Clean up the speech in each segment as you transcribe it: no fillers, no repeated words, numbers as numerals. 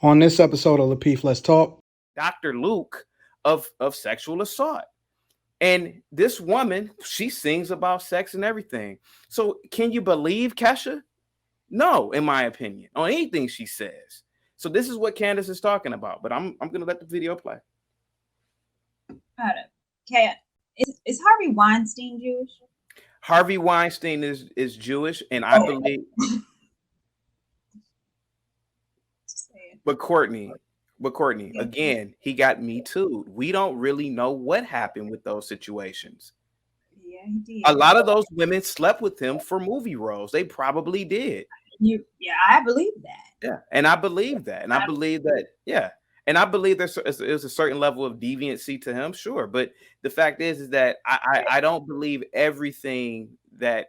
On this episode of Lapeef, Let's Talk, Dr. Luke of sexual assault. And this woman, she sings about sex and everything. So can you believe Kesha? No, in my opinion, on anything she says. So this is what Candace is talking about, but I'm gonna let the video play. Hold up. Okay, is Harvey Weinstein Jewish? Harvey Weinstein is Jewish, and I believe. But Courtney, again, he got Me Too. We don't really know what happened with those situations. Yeah, he did. A lot of those women slept with him for movie roles. They probably did. I believe that. Yeah, and I believe that, and I believe that. Yeah, and I believe there's a certain level of deviancy to him, sure. But the fact is that I don't believe everything that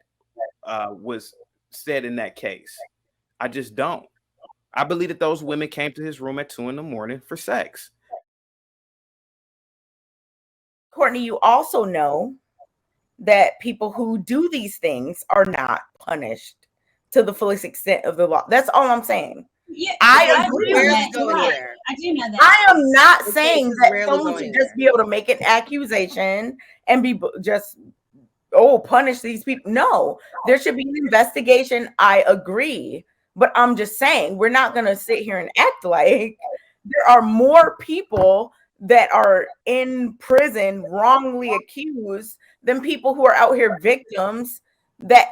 was said in that case. I just don't. I believe that those women came to his room at 2 a.m. for sex. Courtney, you also know that people who do these things are not punished to the fullest extent of the law. That's all I'm saying. Yeah, I agree with that. I do know that. I am not saying that someone should just be able to make an accusation and be just punish these people. No, there should be an investigation. I agree. But I'm just saying, we're not going to sit here and act like there are more people that are in prison wrongly accused than people who are out here victims that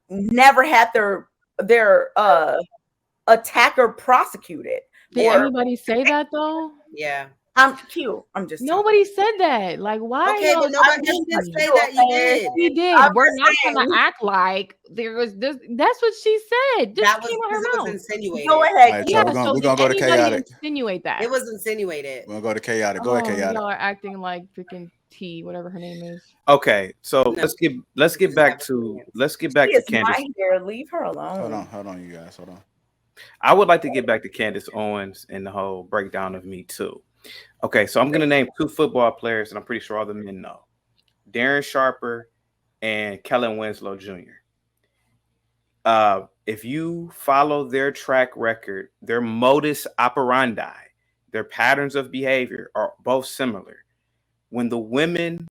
never had their attacker prosecuted. Did anybody say that though? Yeah. I'm cute. I'm just nobody said that. Like, why? Okay, but nobody didn't say that. You did. We did. We're not gonna act like there was this. That's what she said. That was insinuated. Go ahead. Right, so we're gonna go to chaotic. Insinuate that. It was insinuated. We're gonna go to chaotic. Go ahead, chaotic. Y'all are acting like freaking T, whatever her name is. Okay, so let's get back to Candace. Leave her alone. Hold on, you guys. Hold on. I would like to get back to Candace Owens and the whole breakdown of Me Too. Okay, so I'm going to name 2 football players, and I'm pretty sure all the men know. Darren Sharper and Kellen Winslow Jr. If you follow their track record, their modus operandi, their patterns of behavior are both similar. When the women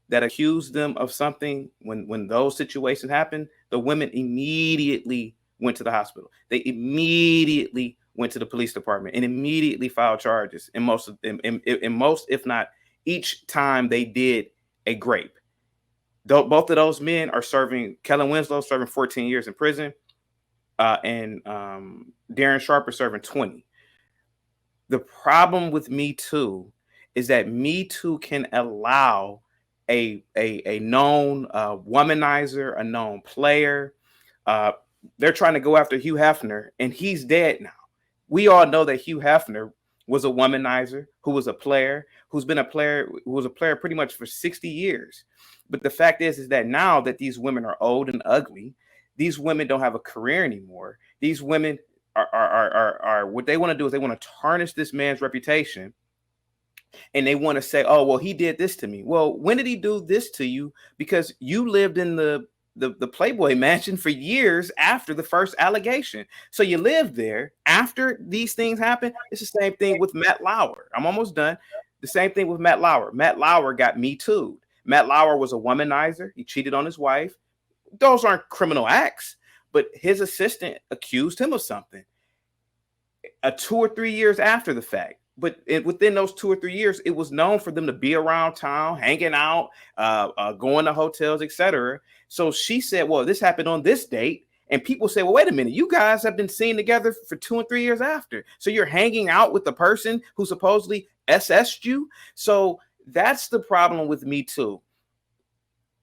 that accused them of something, when those situations happen, the women immediately went to the hospital. They immediately went to the police department and immediately filed charges. In most, if not each time they did a grape. Both of those men are serving. Kellen Winslow serving 14 years in prison, and Darren Sharper serving 20. The problem with Me Too is that Me Too can allow a known womanizer, a known player. They're trying to go after Hugh Hefner, and he's dead now. We all know that Hugh Hefner was a womanizer, who was a player, who was a player pretty much for 60 years. But the fact is that now that these women are old and ugly, these women don't have a career anymore. These women are what they want to do is they want to tarnish this man's reputation. And they want to say, oh, well, he did this to me. Well, when did he do this to you? Because you lived in the Playboy mansion for years after the first allegation. So you lived there after these things happened. It's the same thing with Matt Lauer. I'm almost done. The same thing with Matt Lauer. Matt Lauer got Me Too'd. Matt Lauer was a womanizer. He cheated on his wife. Those aren't criminal acts, but his assistant accused him of something 2 or 3 years after the fact. But within those 2 or 3 years, it was known for them to be around town, hanging out, going to hotels, etc. So she said, well, this happened on this date. And people say, well, wait a minute, you guys have been seen together for 2 and 3 years after. So you're hanging out with the person who supposedly SS'd you. So that's the problem with Me Too.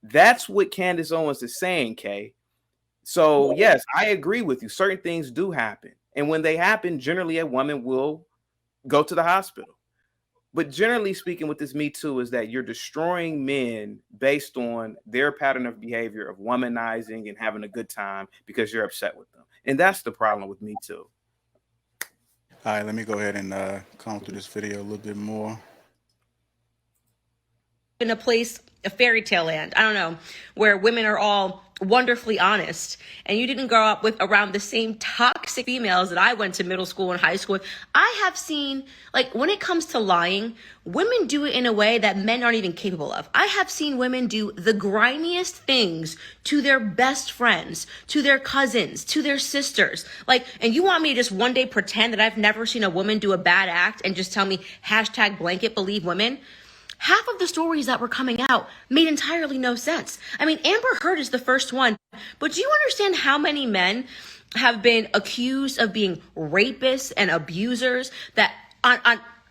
That's what Candace Owens is saying, Kay. So yes, I agree with you. Certain things do happen. And when they happen, generally a woman will go to the hospital. But generally speaking, with this Me Too is that you're destroying men based on their pattern of behavior of womanizing and having a good time because you're upset with them. And that's the problem with Me Too. All right, let me go ahead and come through this video a little bit more. In a place, a fairy tale land, I don't know, where women are all wonderfully honest, and you didn't grow up with around the same toxic females that I went to middle school and high school with. I have seen, like, when it comes to lying, women do it in a way that men aren't even capable of. I have seen women do the grimiest things to their best friends, to their cousins, to their sisters. Like, and you want me to just one day pretend that I've never seen a woman do a bad act and just tell me #blanket believe women? Half of the stories that were coming out made entirely no sense. I mean, Amber Heard is the first one, but do you understand how many men have been accused of being rapists and abusers that on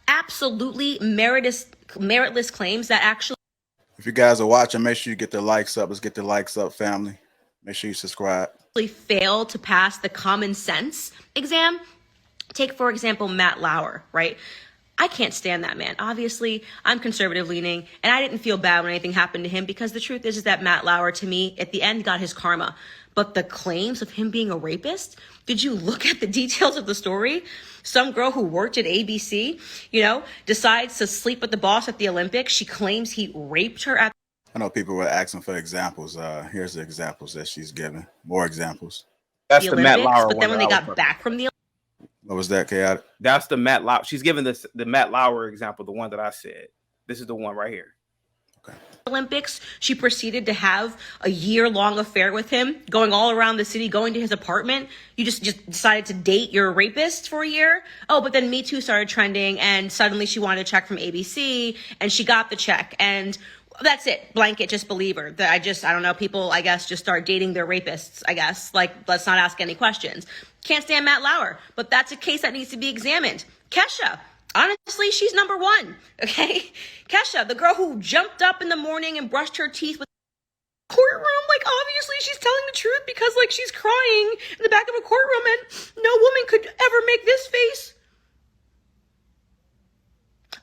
absolutely meritless claims that actually... If you guys are watching, make sure you get the likes up. Let's get the likes up, family. Make sure you subscribe. fail to pass the common sense exam? Take, for example, Matt Lauer, right? I can't stand that man. Obviously, I'm conservative leaning, and I didn't feel bad when anything happened to him because the truth is that Matt Lauer, to me, at the end, got his karma. But the claims of him being a rapist, did you look at the details of the story? Some girl who worked at ABC, decides to sleep with the boss at the Olympics. She claims he raped her at... I know people were asking for examples. Here's the examples that she's given. More examples. That's the the Olympics, Matt Lauer but then one when they that I got back from the... What was that, Chaotic? That's the Matt Lauer. She's giving the Matt Lauer example, the one that I said. This is the one right here. Okay. Olympics, she proceeded to have a year-long affair with him, going all around the city, going to his apartment. You just decided to date your rapist for a year? Oh, but then Me Too started trending, and suddenly she wanted a check from ABC, and she got the check, and that's it. Blanket, just believe her. I don't know, people, I guess, just start dating their rapists, I guess. Like, let's not ask any questions. Can't stand Matt Lauer, but that's a case that needs to be examined. Kesha, honestly, she's number one, okay? Kesha, the girl who jumped up in the morning and brushed her teeth with the courtroom, like, obviously she's telling the truth because, like, she's crying in the back of a courtroom and no woman could ever make this face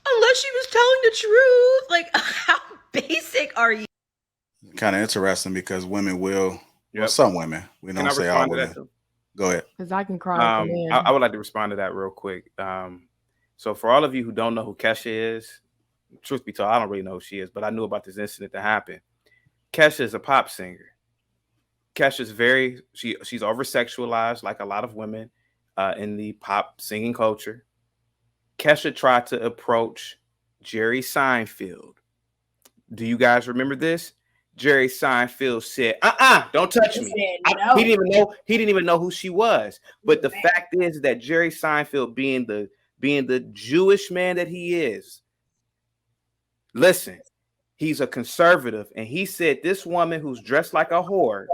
unless she was telling the truth. Like, how basic are you? Kind of interesting because women will, well, some women, we don't say all women. Go ahead. Because I can cry. I would like to respond to that real quick. So for all of you who don't know who Kesha is, truth be told, I don't really know who she is, but I knew about this incident that happened. Kesha is a pop singer. Kesha's she's over-sexualized like a lot of women in the pop singing culture. Kesha tried to approach Jerry Seinfeld. Do you guys remember this? Jerry Seinfeld said, don't touch me. No. He didn't even know who she was. But the fact is that Jerry Seinfeld, being the Jewish man that he is, listen, he's a conservative, and he said this woman who's dressed like a whore,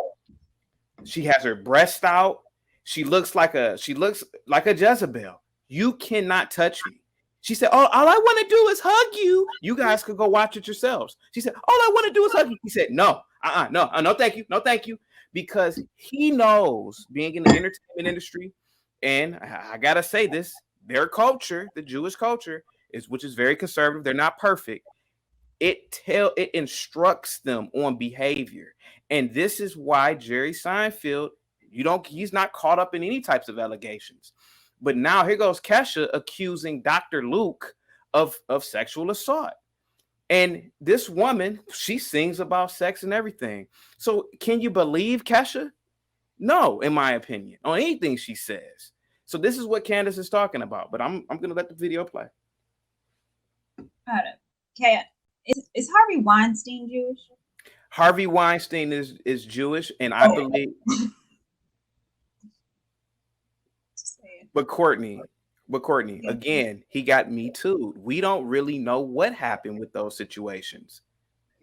she has her breast out, she looks like a Jezebel. You cannot touch me. She said, all I want to do is hug you. You guys could go watch it yourselves. She said, all I want to do is hug you. He said, no, thank you. No, thank you. Because he knows, being in the entertainment industry, and I got to say this, their culture, the Jewish culture, which is very conservative. They're not perfect. It instructs them on behavior. And this is why Jerry Seinfeld, he's not caught up in any types of allegations. But now here goes Kesha accusing Dr. Luke of sexual assault. And this woman, she sings about sex and everything. So can you believe Kesha? No, in my opinion, on anything she says. So this is what Candace is talking about. But I'm going to let the video play. Okay. Is Harvey Weinstein Jewish? Harvey Weinstein is Jewish, and I believe... But Courtney, again, he got Me Too. We don't really know what happened with those situations.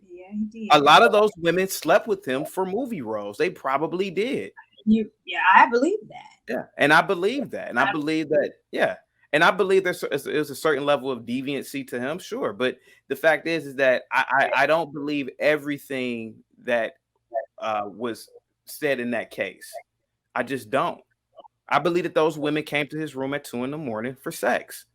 Yeah, he did. A lot of those women slept with him for movie roles. They probably did. I believe that. Yeah, and I believe that. And I believe that, yeah. And I believe there's a certain level of deviancy to him, sure. But the fact is that I don't believe everything that was said in that case. I just don't. I believe that those women came to his room at 2 a.m. for sex.